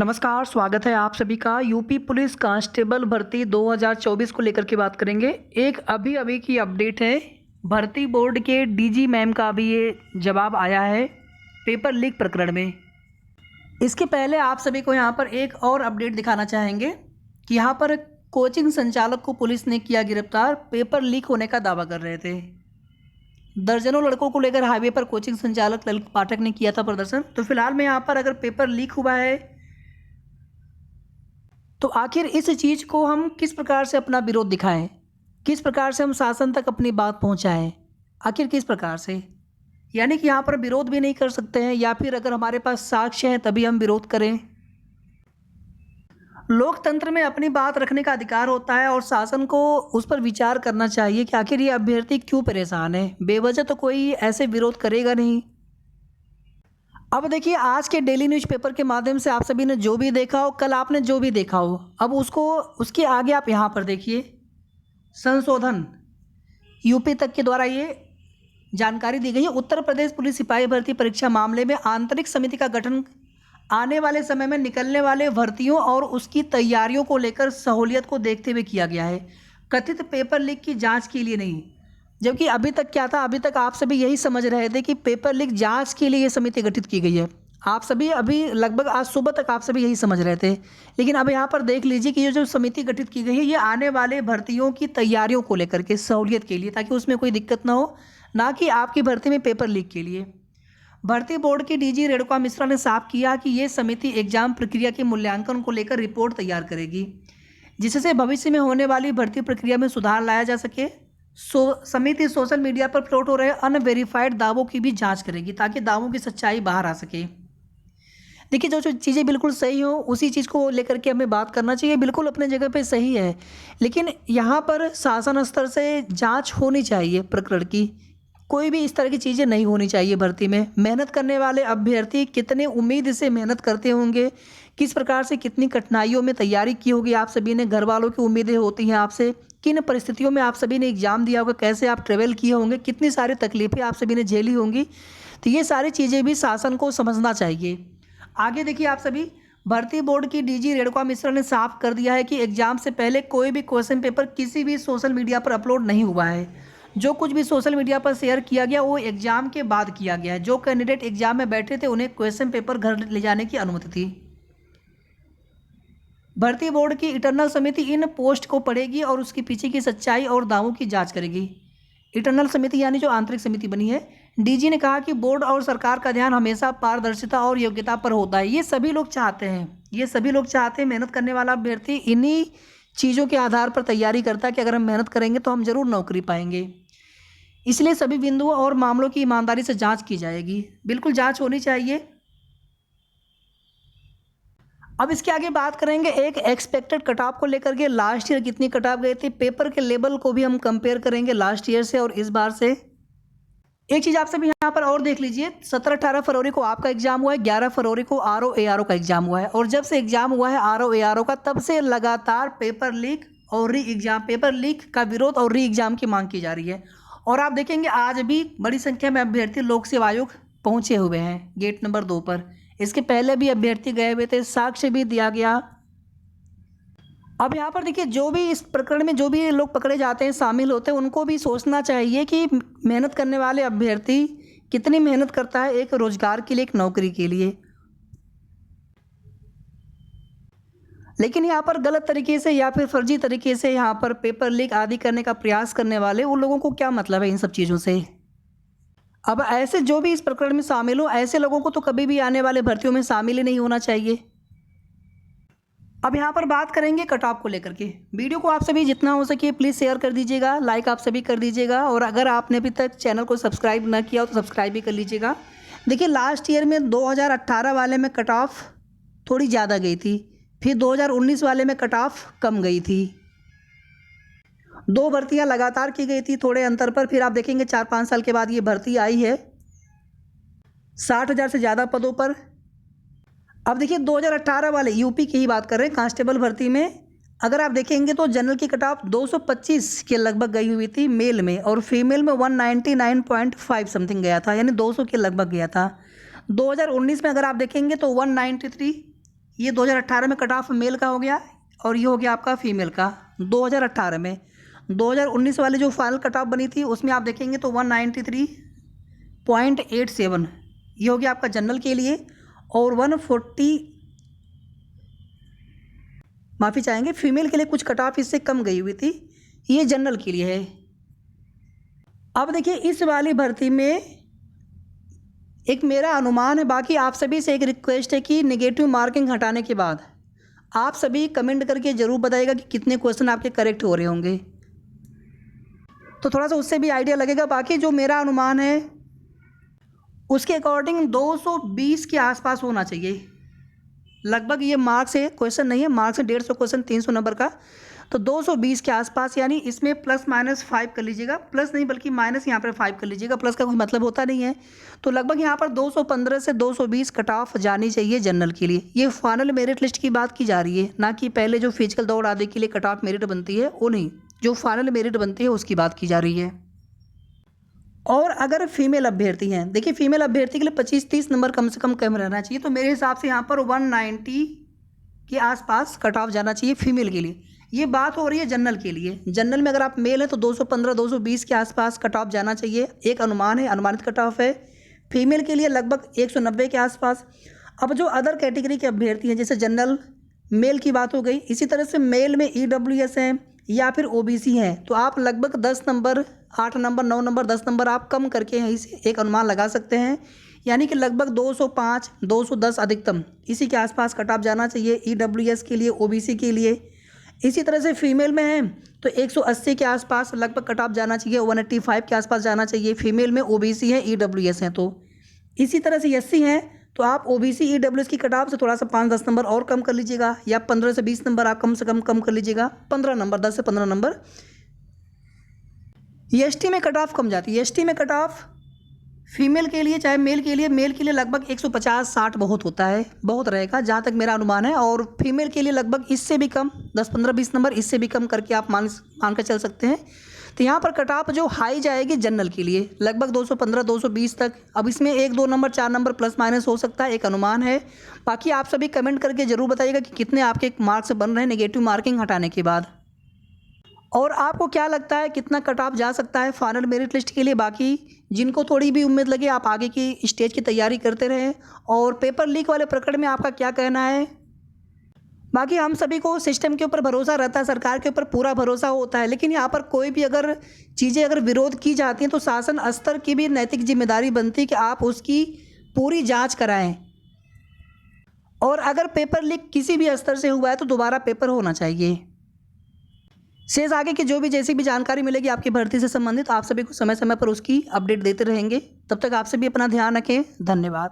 नमस्कार, स्वागत है आप सभी का। यूपी पुलिस कांस्टेबल भर्ती 2024 को लेकर के बात करेंगे। एक अभी-अभी की अपडेट है, भर्ती बोर्ड के डीजी मैम का भी ये जवाब आया है पेपर लीक प्रकरण में। इसके पहले आप सभी को यहाँ पर एक और अपडेट दिखाना चाहेंगे कि यहाँ पर कोचिंग संचालक को पुलिस ने किया गिरफ्तार, पेपर लीक होने का दावा कर रहे थे। दर्जनों लड़कों को लेकर हाईवे पर कोचिंग संचालक ललित पाठक ने किया था प्रदर्शन। तो फिलहाल में यहाँ पर अगर पेपर लीक हुआ है तो आखिर इस चीज़ को हम किस प्रकार से अपना विरोध दिखाएं, किस प्रकार से हम शासन तक अपनी बात पहुंचाएं, आखिर किस प्रकार से। यानी कि यहाँ पर विरोध भी नहीं कर सकते हैं, या फिर अगर हमारे पास साक्ष्य है तभी हम विरोध करें। लोकतंत्र में अपनी बात रखने का अधिकार होता है और शासन को उस पर विचार करना चाहिए कि आखिर ये अभ्यर्थी क्यों परेशान है। बेवजह तो कोई ऐसे विरोध करेगा नहीं। अब देखिए, आज के डेली न्यूज़पेपर के माध्यम से आप सभी ने जो भी देखा हो, कल आपने जो भी देखा हो, अब उसके आगे आप यहाँ पर देखिए, संशोधन यूपी तक के द्वारा ये जानकारी दी गई है। उत्तर प्रदेश पुलिस सिपाही भर्ती परीक्षा मामले में आंतरिक समिति का गठन आने वाले समय में निकलने वाले भर्तियों और उसकी तैयारियों को लेकर सहूलियत को देखते हुए किया गया है, कथित पेपर लीक की जाँच के लिए नहीं। जबकि अभी तक क्या था, अभी तक आप सभी यही समझ रहे थे कि पेपर लीक जांच के लिए ये समिति गठित की गई है। आप सभी अभी लगभग आज सुबह तक आप सभी यही समझ रहे थे। लेकिन अब यहाँ पर देख लीजिए कि ये जो समिति गठित की गई है, ये आने वाले भर्तियों की तैयारियों को लेकर के सहूलियत के लिए, ताकि उसमें कोई दिक्कत ना हो, ना कि आपकी भर्ती में पेपर लीक के लिए। भर्ती बोर्ड की डीजी रेणुका मिश्रा ने साफ किया कि ये समिति एग्जाम प्रक्रिया के मूल्यांकन को लेकर रिपोर्ट तैयार करेगी, जिससे भविष्य में होने वाली भर्ती प्रक्रिया में सुधार लाया जा सके। समिति सोशल मीडिया पर फ्लोट हो रहे अनवेरीफाइड दावों की भी जांच करेगी, ताकि दावों की सच्चाई बाहर आ सके। देखिए, जो चीज़ें बिल्कुल सही हो उसी चीज़ को लेकर के हमें बात करना चाहिए। बिल्कुल अपने जगह पे सही है, लेकिन यहाँ पर शासन स्तर से जांच होनी चाहिए प्रकरण की। कोई भी इस तरह की चीज़ें नहीं होनी चाहिए भर्ती में। मेहनत करने वाले अभ्यर्थी कितने उम्मीद से मेहनत करते होंगे, किस प्रकार से कितनी कठिनाइयों में तैयारी की होगी आप सभी ने, घर वालों की उम्मीदें होती हैं आपसे, किन परिस्थितियों में आप सभी ने एग्ज़ाम दिया होगा, कैसे आप ट्रेवल किए होंगे, कितनी सारी तकलीफ़ें आप सभी ने झेली होंगी। तो ये सारी चीज़ें भी शासन को समझना चाहिए। आगे देखिए, आप सभी, भर्ती बोर्ड की डीजी रेणुका मिश्रा ने साफ कर दिया है कि एग्ज़ाम से पहले कोई भी क्वेश्चन पेपर किसी भी सोशल मीडिया पर अपलोड नहीं हुआ है। जो कुछ भी सोशल मीडिया पर शेयर किया गया वो एग्ज़ाम के बाद किया गया है। जो कैंडिडेट एग्ज़ाम में बैठे थे उन्हें क्वेश्चन पेपर घर ले जाने की अनुमति थी। भर्ती बोर्ड की इंटरनल समिति इन पोस्ट को पढ़ेगी और उसके पीछे की सच्चाई और दावों की जांच करेगी। इंटरनल समिति यानी जो आंतरिक समिति बनी है। डीजी ने कहा कि बोर्ड और सरकार का ध्यान हमेशा पारदर्शिता और योग्यता पर होता है। ये सभी लोग चाहते हैं, मेहनत करने वाला अभ्यर्थी इन्हीं चीज़ों के आधार पर तैयारी करता है कि अगर हम मेहनत करेंगे तो हम ज़रूर नौकरी पाएंगे। इसलिए सभी बिंदुओं और मामलों की ईमानदारी से जाँच की जाएगी। बिल्कुल जाँच होनी चाहिए। अब इसके आगे बात करेंगे एक एक्सपेक्टेड कट ऑफ को लेकर के। लास्ट ईयर कितनी कट ऑफ गई थी, पेपर के लेवल को भी हम कंपेयर करेंगे लास्ट ईयर से और इस बार से। एक चीज़ आप सभी यहाँ पर और देख लीजिए, 17-18 फरवरी को आपका एग्जाम हुआ है, 11 फरवरी को आरओ एआरओ का एग्जाम हुआ है। और जब से एग्जाम हुआ है आरओ एआरओ का, तब से लगातार पेपर लीक और री एग्जाम, पेपर लीक का विरोध और री एग्जाम की मांग की जा रही है। और आप देखेंगे आज भी बड़ी संख्या में अभ्यर्थी लोक सेवा आयोग पहुँचे हुए हैं गेट नंबर 2 पर। इसके पहले भी अभ्यर्थी गए हुए थे, साक्ष्य भी दिया गया। अब यहाँ पर देखिए, जो भी इस प्रकरण में जो भी लोग पकड़े जाते हैं, शामिल होते हैं, उनको भी सोचना चाहिए कि मेहनत करने वाले अभ्यर्थी कितनी मेहनत करता है एक रोजगार के लिए, एक नौकरी के लिए। लेकिन यहाँ पर गलत तरीके से या फिर फर्जी तरीके से यहाँ पर पेपर लीक आदि करने का प्रयास करने वाले उन लोगों को क्या मतलब है इन सब चीज़ों से। अब ऐसे जो भी इस प्रकरण में शामिल हो, ऐसे लोगों को तो कभी भी आने वाले भर्तियों में शामिल ही नहीं होना चाहिए। अब यहाँ पर बात करेंगे कट ऑफ को लेकर के। वीडियो को आप सभी जितना हो सके प्लीज़ शेयर कर दीजिएगा, लाइक आप सभी कर दीजिएगा, और अगर आपने अभी तक चैनल को सब्सक्राइब ना किया हो तो सब्सक्राइब भी कर लीजिएगा। देखिए, लास्ट ईयर में 2018 वाले में कट ऑफ थोड़ी ज़्यादा गई थी, फिर 2019 वाले में कट ऑफ कम गई थी। 2 भर्तियां लगातार की गई थी थोड़े अंतर पर। फिर आप देखेंगे 4-5 साल के बाद ये भर्ती आई है 60,000 से ज़्यादा पदों पर। अब देखिए, 2018 वाले यूपी की ही बात कर रहे हैं, कांस्टेबल भर्ती में अगर आप देखेंगे तो जनरल की कट ऑफ 225 के लगभग गई हुई थी मेल में, और फीमेल में 199.5 समथिंग गया था, यानी 200 के लगभग गया था। 2019 में अगर आप देखेंगे तो 193 ये 2018 में कट ऑफ मेल का हो गया और ये हो गया आपका फीमेल का 2018 में। 2019 वाली जो फाइनल कट ऑफ बनी थी उसमें आप देखेंगे तो 193.87 ये हो गया आपका जनरल के लिए, और 140 माफ़ी चाहेंगे फीमेल के लिए कुछ कट ऑफ इससे कम गई हुई थी, ये जनरल के लिए है। अब देखिए इस वाली भर्ती में एक मेरा अनुमान है, बाकी आप सभी से एक रिक्वेस्ट है कि नेगेटिव मार्किंग हटाने के बाद आप सभी कमेंट करके ज़रूर बताइएगा कि कितने क्वेश्चन आपके करेक्ट हो रहे होंगे, तो थोड़ा सा उससे भी आइडिया लगेगा। बाकी जो मेरा अनुमान है उसके अकॉर्डिंग 220 के आसपास होना चाहिए लगभग। ये मार्क्स है, क्वेश्चन नहीं है, मार्क्स है 150 क्वेश्चन 300 नंबर का, तो 220 के आसपास, यानी इसमें ±5 कर लीजिएगा, प्लस नहीं बल्कि माइनस यहाँ पर 5 कर लीजिएगा, प्लस का कोई मतलब होता नहीं है। तो लगभग यहाँ पर 215 से 220 कट ऑफ जानी चाहिए जनरल के लिए। ये फाइनल मेरिट लिस्ट की बात की जा रही है, ना कि पहले जो फिजिकल दौड़ आदि के लिए कट ऑफ मेरिट बनती है वो नहीं, जो फाइनल मेरिट बनती है उसकी बात की जा रही है। और अगर फीमेल अभ्यर्थी हैं, देखिए फीमेल अभ्यर्थी के लिए 25-30 नंबर कम से कम रहना चाहिए, तो मेरे हिसाब से यहाँ पर 190 के आसपास कट ऑफ जाना चाहिए फीमेल के लिए। ये बात हो रही है जनरल के लिए। जनरल में अगर आप मेल हैं तो 215-220 के आसपास कट ऑफ जाना चाहिए, एक अनुमान है, अनुमानित कट ऑफ है। फीमेल के लिए लगभग 190 के आसपास। अब जो अदर कैटेगरी के अभ्यर्थी हैं, जैसे जनरल मेल की बात हो गई, इसी तरह से मेल में EWS हैं या फिर OBC हैं, तो आप लगभग 10 नंबर, 8 नंबर, 9 नंबर, 10 नंबर आप कम करके यहीं से एक अनुमान लगा सकते हैं, यानी कि लगभग 205, 210 अधिकतम इसी के आसपास कट ऑफ जाना चाहिए EWS के लिए, OBC के लिए। इसी तरह से फीमेल में है तो 180 के आसपास लगभग कट ऑफ जाना चाहिए, 185 के आसपास जाना चाहिए। फीमेल में OBC है, EWS हैं, तो इसी तरह से SC हैं तो आप OBC EWS की कट ऑफ से थोड़ा सा 5-10 नंबर और कम कर लीजिएगा, या 15 से 20 नंबर आप कम से कम कर लीजिएगा, 15 नंबर, 10 से 15 नंबर। ST में कट ऑफ कम जाती है। ST में कट ऑफ फीमेल के लिए चाहे मेल के लिए लगभग 150-60 बहुत होता है, बहुत रहेगा जहाँ तक मेरा अनुमान है, और फीमेल के लिए लगभग इससे भी कम, 10-15-20 नंबर इससे भी कम करके आप मान कर चल सकते हैं। तो यहाँ पर कट ऑफ जो हाई जाएगी जनरल के लिए लगभग 215-220 तक। अब इसमें 1-2 नंबर, 4 नंबर प्लस माइनस हो सकता है, एक अनुमान है। बाकी आप सभी कमेंट करके ज़रूर बताइएगा कि कितने आपके मार्क्स बन रहे हैं नेगेटिव मार्किंग हटाने के बाद, और आपको क्या लगता है कितना कट ऑफ जा सकता है फाइनल मेरिट लिस्ट के लिए। बाकी जिनको थोड़ी भी उम्मीद लगे आप आगे की स्टेज की तैयारी करते रहें। और पेपर लीक वाले प्रकरण में आपका क्या कहना है। बाकी हम सभी को सिस्टम के ऊपर भरोसा रहता है, सरकार के ऊपर पूरा भरोसा होता है, लेकिन यहाँ पर कोई भी अगर चीज़ें अगर विरोध की जाती हैं तो शासन स्तर की भी नैतिक जिम्मेदारी बनती है कि आप उसकी पूरी जाँच कराएँ, और अगर पेपर लीक किसी भी स्तर से हुआ है तो दोबारा पेपर होना चाहिए। शेष आगे की जो भी जैसी भी जानकारी मिलेगी आपकी भर्ती से संबंधित, आप सभी को समय समय पर उसकी अपडेट देते रहेंगे। तब तक आप सभी अपना ध्यान रखें। धन्यवाद।